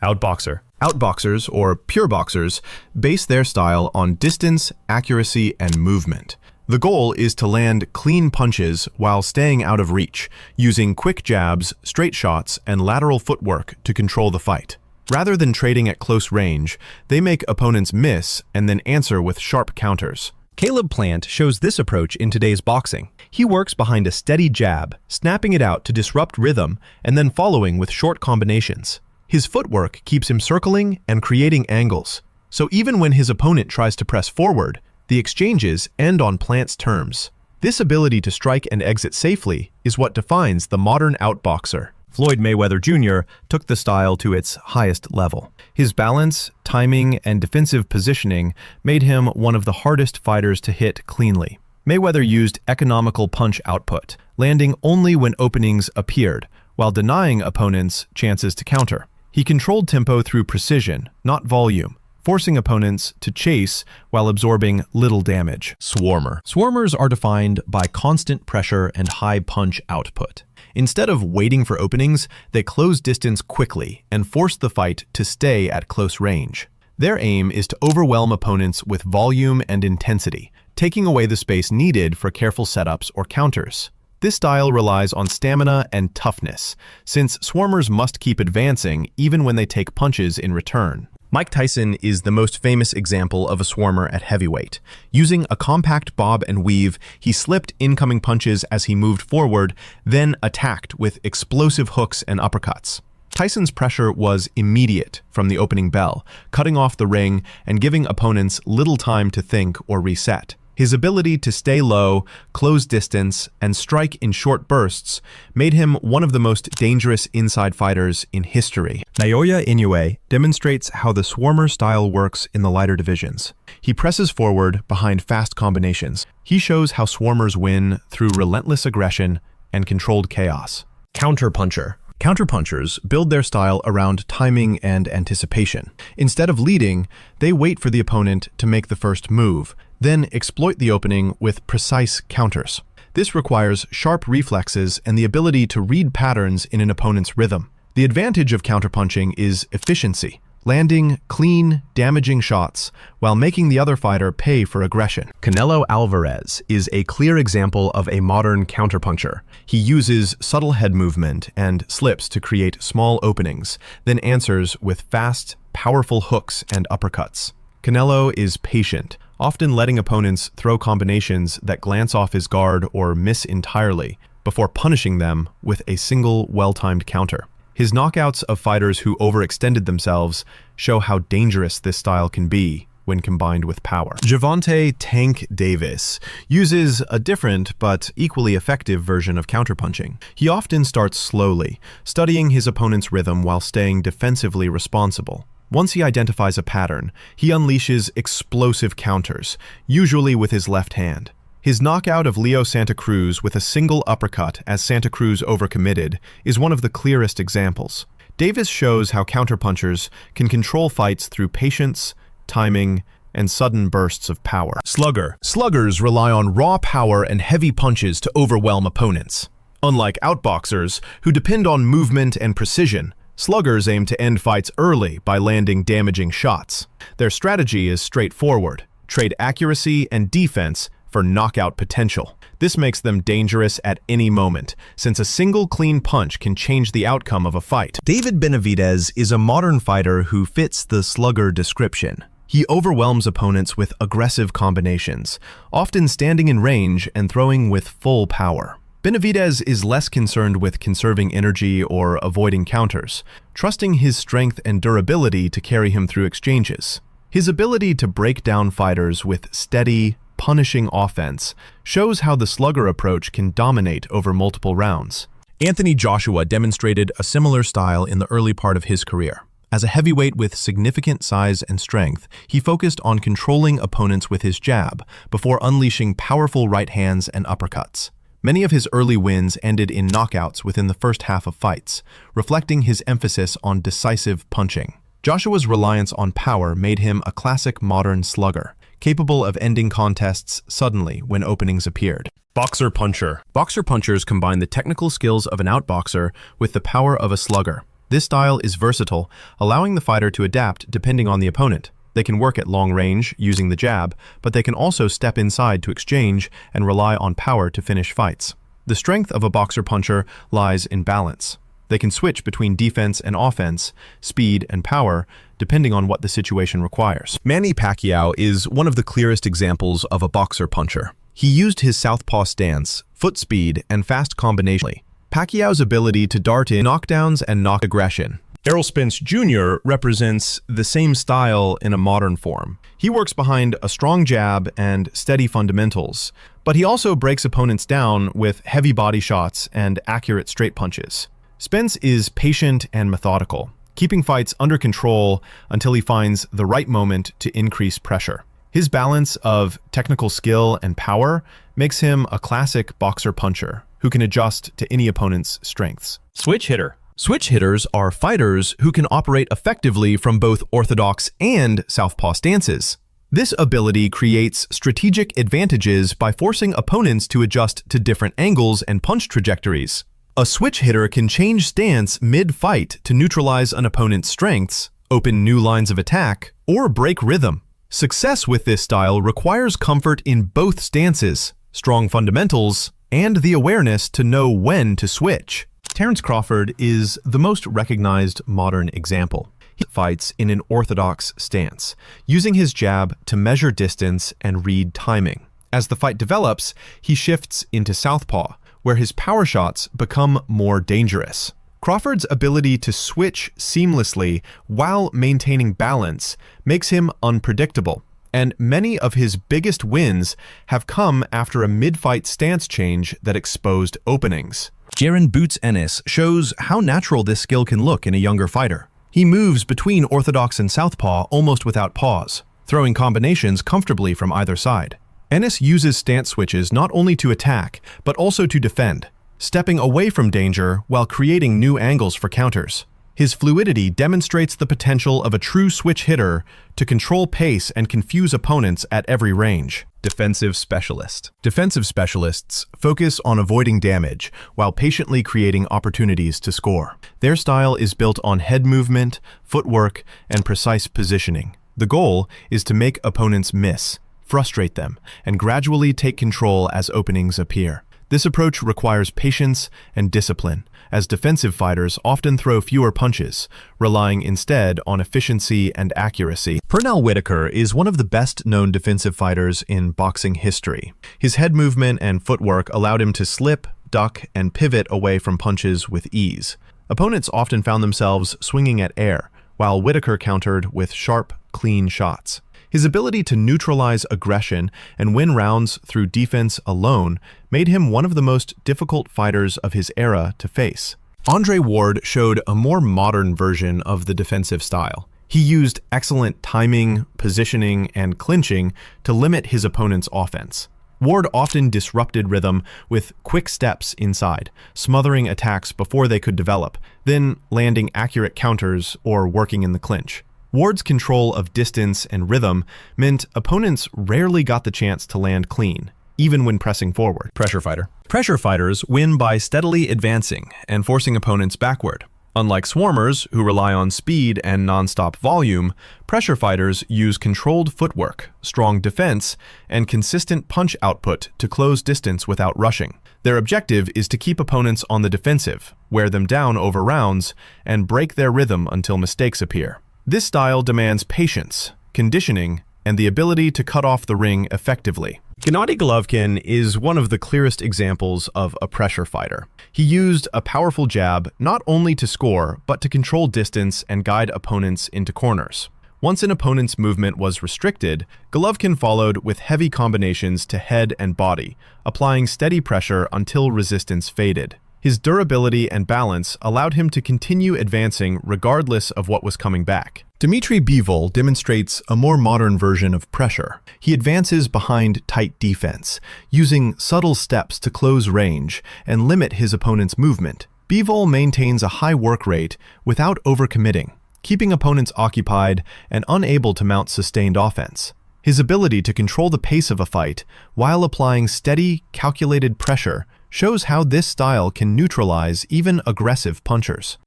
Outboxer. Outboxers, or pure boxers, base their style on distance, accuracy, and movement. The goal is to land clean punches while staying out of reach, using quick jabs, straight shots, and lateral footwork to control the fight. Rather than trading at close range, they make opponents miss and then answer with sharp counters. Caleb Plant shows this approach in today's boxing. He works behind a steady jab, snapping it out to disrupt rhythm, and then following with short combinations. His footwork keeps him circling and creating angles. So even when his opponent tries to press forward, the exchanges end on Plant's terms. This ability to strike and exit safely is what defines the modern outboxer. Floyd Mayweather Jr. took the style to its highest level. His balance, timing, and defensive positioning made him one of the hardest fighters to hit cleanly. Mayweather used economical punch output, landing only when openings appeared, while denying opponents chances to counter. He controlled tempo through precision, not volume, forcing opponents to chase while absorbing little damage. Swarmer. Swarmers are defined by constant pressure and high punch output. Instead of waiting for openings, they close distance quickly and force the fight to stay at close range. Their aim is to overwhelm opponents with volume and intensity, taking away the space needed for careful setups or counters. This style relies on stamina and toughness, since swarmers must keep advancing even when they take punches in return. Mike Tyson is the most famous example of a swarmer at heavyweight. Using a compact bob and weave, he slipped incoming punches as he moved forward, then attacked with explosive hooks and uppercuts. Tyson's pressure was immediate from the opening bell, cutting off the ring and giving opponents little time to think or reset. His ability to stay low, close distance, and strike in short bursts made him one of the most dangerous inside fighters in history. Naoya Inoue demonstrates how the swarmer style works in the lighter divisions. He presses forward behind fast combinations. He shows how swarmers win through relentless aggression and controlled chaos. Counterpuncher. Counterpunchers build their style around timing and anticipation. Instead of leading, they wait for the opponent to make the first move, then exploit the opening with precise counters. This requires sharp reflexes and the ability to read patterns in an opponent's rhythm. The advantage of counterpunching is efficiency, landing clean, damaging shots while making the other fighter pay for aggression. Canelo Alvarez is a clear example of a modern counterpuncher. He uses subtle head movement and slips to create small openings, then answers with fast, powerful hooks and uppercuts. Canelo is patient, often letting opponents throw combinations that glance off his guard or miss entirely, before punishing them with a single well-timed counter. His knockouts of fighters who overextended themselves show how dangerous this style can be when combined with power. Gervonta "Tank" Davis uses a different but equally effective version of counterpunching. He often starts slowly, studying his opponent's rhythm while staying defensively responsible. Once he identifies a pattern, he unleashes explosive counters, usually with his left hand. His knockout of Leo Santa Cruz with a single uppercut as Santa Cruz overcommitted is one of the clearest examples. Davis shows how counterpunchers can control fights through patience, timing, and sudden bursts of power. Slugger. Sluggers rely on raw power and heavy punches to overwhelm opponents. Unlike outboxers, who depend on movement and precision, sluggers aim to end fights early by landing damaging shots. Their strategy is straightforward: trade accuracy and defense for knockout potential. This makes them dangerous at any moment, since a single clean punch can change the outcome of a fight. David Benavidez is a modern fighter who fits the slugger description. He overwhelms opponents with aggressive combinations, often standing in range and throwing with full power. Benavidez is less concerned with conserving energy or avoiding counters, trusting his strength and durability to carry him through exchanges. His ability to break down fighters with steady, punishing offense shows how the slugger approach can dominate over multiple rounds. Anthony Joshua demonstrated a similar style in the early part of his career. As a heavyweight with significant size and strength, he focused on controlling opponents with his jab before unleashing powerful right hands and uppercuts. Many of his early wins ended in knockouts within the first half of fights, reflecting his emphasis on decisive punching. Joshua's reliance on power made him a classic modern slugger, capable of ending contests suddenly when openings appeared. Boxer puncher. Boxer punchers combine the technical skills of an outboxer with the power of a slugger. This style is versatile, allowing the fighter to adapt depending on the opponent. They can work at long range using the jab, but they can also step inside to exchange and rely on power to finish fights. The strength of a boxer puncher lies in balance. They can switch between defense and offense, speed and power, depending on what the situation requires. Manny Pacquiao is one of the clearest examples of a boxer puncher. He used his southpaw stance, foot speed, and fast combination. Pacquiao's ability to dart in knockdowns and knock aggression. Errol Spence Jr. represents the same style in a modern form. He works behind a strong jab and steady fundamentals, but he also breaks opponents down with heavy body shots and accurate straight punches. Spence is patient and methodical, keeping fights under control until he finds the right moment to increase pressure. His balance of technical skill and power makes him a classic boxer puncher who can adjust to any opponent's strengths. Switch hitter. Switch hitters are fighters who can operate effectively from both orthodox and southpaw stances. This ability creates strategic advantages by forcing opponents to adjust to different angles and punch trajectories. A switch hitter can change stance mid-fight to neutralize an opponent's strengths, open new lines of attack, or break rhythm. Success with this style requires comfort in both stances, strong fundamentals, and the awareness to know when to switch. Terence Crawford is the most recognized modern example. He fights in an orthodox stance, using his jab to measure distance and read timing. As the fight develops, he shifts into southpaw, where his power shots become more dangerous. Crawford's ability to switch seamlessly while maintaining balance makes him unpredictable, and many of his biggest wins have come after a mid-fight stance change that exposed openings. Jaron Boots Ennis shows how natural this skill can look in a younger fighter. He moves between orthodox and southpaw almost without pause, throwing combinations comfortably from either side. Ennis uses stance switches not only to attack, but also to defend, stepping away from danger while creating new angles for counters. His fluidity demonstrates the potential of a true switch hitter to control pace and confuse opponents at every range. Defensive specialist. Defensive specialists focus on avoiding damage while patiently creating opportunities to score. Their style is built on head movement, footwork, and precise positioning. The goal is to make opponents miss, frustrate them, and gradually take control as openings appear. This approach requires patience and discipline, as defensive fighters often throw fewer punches, relying instead on efficiency and accuracy. Pernell Whitaker is one of the best-known defensive fighters in boxing history. His head movement and footwork allowed him to slip, duck, and pivot away from punches with ease. Opponents often found themselves swinging at air, while Whitaker countered with sharp, clean shots. His ability to neutralize aggression and win rounds through defense alone made him one of the most difficult fighters of his era to face. Andre Ward showed a more modern version of the defensive style. He used excellent timing, positioning, and clinching to limit his opponent's offense. Ward often disrupted rhythm with quick steps inside, smothering attacks before they could develop, then landing accurate counters or working in the clinch. Ward's control of distance and rhythm meant opponents rarely got the chance to land clean, even when pressing forward. Pressure fighter. Pressure fighters win by steadily advancing and forcing opponents backward. Unlike swarmers, who rely on speed and non-stop volume, pressure fighters use controlled footwork, strong defense, and consistent punch output to close distance without rushing. Their objective is to keep opponents on the defensive, wear them down over rounds, and break their rhythm until mistakes appear. This style demands patience, conditioning, and the ability to cut off the ring effectively. Gennady Golovkin is one of the clearest examples of a pressure fighter. He used a powerful jab not only to score, but to control distance and guide opponents into corners. Once an opponent's movement was restricted, Golovkin followed with heavy combinations to head and body, applying steady pressure until resistance faded. His durability and balance allowed him to continue advancing regardless of what was coming back. Dmitry Bivol demonstrates a more modern version of pressure. He advances behind tight defense, using subtle steps to close range and limit his opponent's movement. Bivol maintains a high work rate without overcommitting, keeping opponents occupied and unable to mount sustained offense. His ability to control the pace of a fight while applying steady, calculated pressure shows how this style can neutralize even aggressive punchers.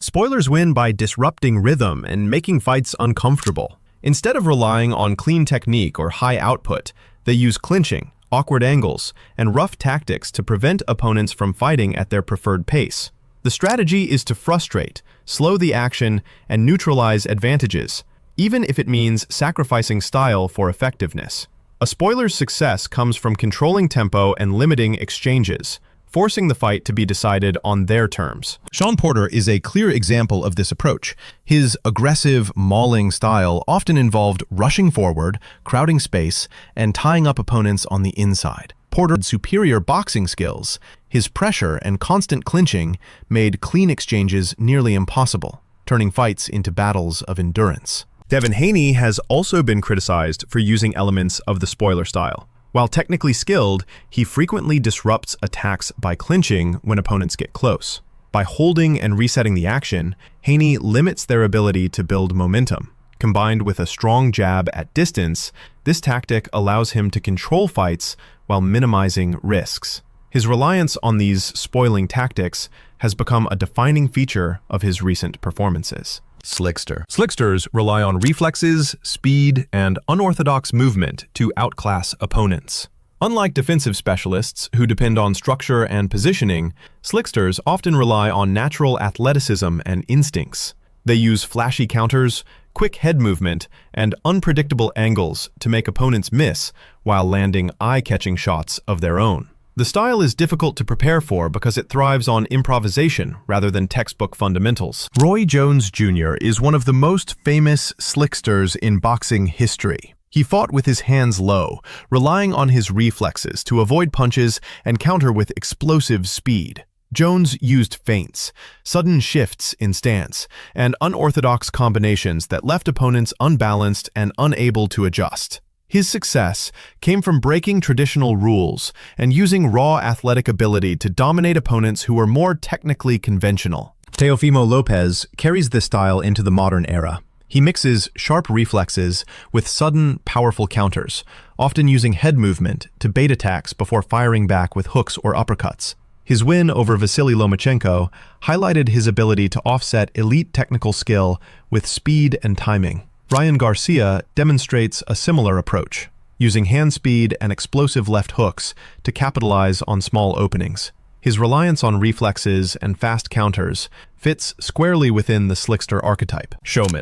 Spoilers win by disrupting rhythm and making fights uncomfortable. Instead of relying on clean technique or high output, they use clinching, awkward angles, and rough tactics to prevent opponents from fighting at their preferred pace. The strategy is to frustrate, slow the action, and neutralize advantages, even if it means sacrificing style for effectiveness. A spoiler's success comes from controlling tempo and limiting exchanges, forcing the fight to be decided on their terms. Shawn Porter is a clear example of this approach. His aggressive, mauling style often involved rushing forward, crowding space, and tying up opponents on the inside. Porter's superior boxing skills, his pressure and constant clinching made clean exchanges nearly impossible, turning fights into battles of endurance. Devin Haney has also been criticized for using elements of the spoiler style. While technically skilled, he frequently disrupts attacks by clinching when opponents get close. By holding and resetting the action, Haney limits their ability to build momentum. Combined with a strong jab at distance, this tactic allows him to control fights while minimizing risks. His reliance on these spoiling tactics has become a defining feature of his recent performances. Slicksters rely on reflexes, speed, and unorthodox movement to outclass opponents. Unlike defensive specialists who depend on structure and positioning, slicksters often rely on natural athleticism and instincts. They use flashy counters, quick head movement, and unpredictable angles to make opponents miss while landing eye-catching shots of their own. The style is difficult to prepare for because it thrives on improvisation rather than textbook fundamentals. Roy Jones Jr. is one of the most famous slicksters in boxing history. He fought with his hands low, relying on his reflexes to avoid punches and counter with explosive speed. Jones used feints, sudden shifts in stance, and unorthodox combinations that left opponents unbalanced and unable to adjust. His success came from breaking traditional rules and using raw athletic ability to dominate opponents who were more technically conventional. Teofimo Lopez carries this style into the modern era. He mixes sharp reflexes with sudden, powerful counters, often using head movement to bait attacks before firing back with hooks or uppercuts. His win over Vasily Lomachenko highlighted his ability to offset elite technical skill with speed and timing. Ryan Garcia demonstrates a similar approach, using hand speed and explosive left hooks to capitalize on small openings. His reliance on reflexes and fast counters fits squarely within the slickster archetype.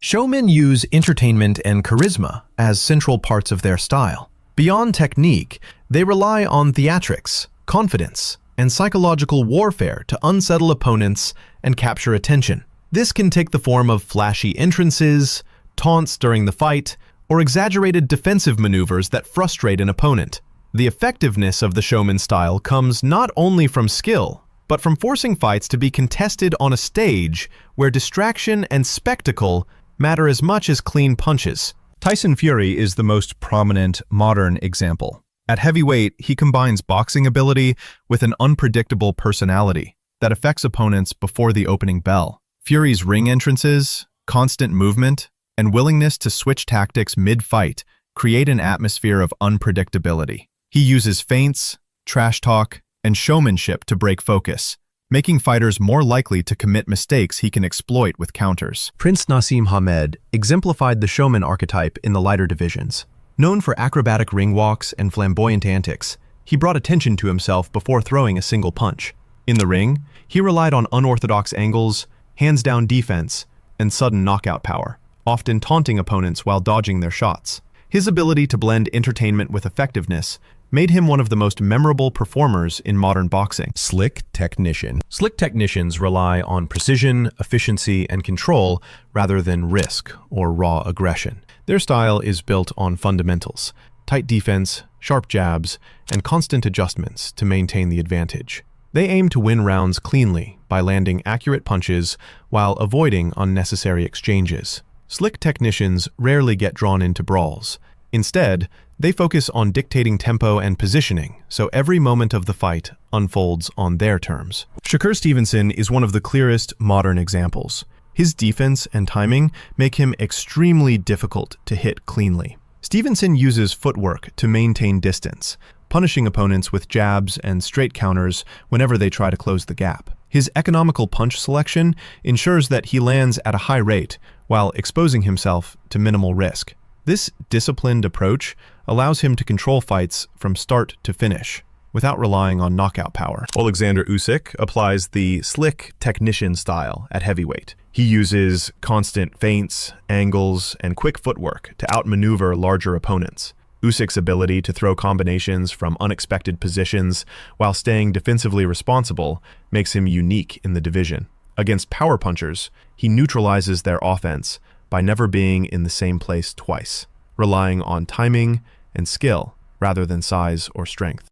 Showmen use entertainment and charisma as central parts of their style. Beyond technique, they rely on theatrics, confidence, and psychological warfare to unsettle opponents and capture attention. This can take the form of flashy entrances, taunts during the fight, or exaggerated defensive maneuvers that frustrate an opponent. The effectiveness of the showman style comes not only from skill, but from forcing fights to be contested on a stage where distraction and spectacle matter as much as clean punches. Tyson Fury is the most prominent modern example. At heavyweight, he combines boxing ability with an unpredictable personality that affects opponents before the opening bell. Fury's ring entrances, constant movement, and willingness to switch tactics mid-fight create an atmosphere of unpredictability. He uses feints, trash talk, and showmanship to break focus, making fighters more likely to commit mistakes he can exploit with counters. Prince Naseem Hamed exemplified the showman archetype in the lighter divisions. Known for acrobatic ring walks and flamboyant antics, he brought attention to himself before throwing a single punch. In the ring, he relied on unorthodox angles, hands-down defense, and sudden knockout power, often taunting opponents while dodging their shots. His ability to blend entertainment with effectiveness made him one of the most memorable performers in modern boxing. Slick technicians rely on precision, efficiency, and control rather than risk or raw aggression. Their style is built on fundamentals, tight defense, sharp jabs, and constant adjustments to maintain the advantage. They aim to win rounds cleanly by landing accurate punches while avoiding unnecessary exchanges. Slick technicians rarely get drawn into brawls. Instead, they focus on dictating tempo and positioning, so every moment of the fight unfolds on their terms. Shakur Stevenson is one of the clearest modern examples. His defense and timing make him extremely difficult to hit cleanly. Stevenson uses footwork to maintain distance, punishing opponents with jabs and straight counters whenever they try to close the gap. His economical punch selection ensures that he lands at a high rate while exposing himself to minimal risk. This disciplined approach allows him to control fights from start to finish without relying on knockout power. Alexander Usyk applies the slick technician style at heavyweight. He uses constant feints, angles, and quick footwork to outmaneuver larger opponents. Usyk's ability to throw combinations from unexpected positions while staying defensively responsible makes him unique in the division. Against power punchers, he neutralizes their offense by never being in the same place twice, relying on timing and skill rather than size or strength.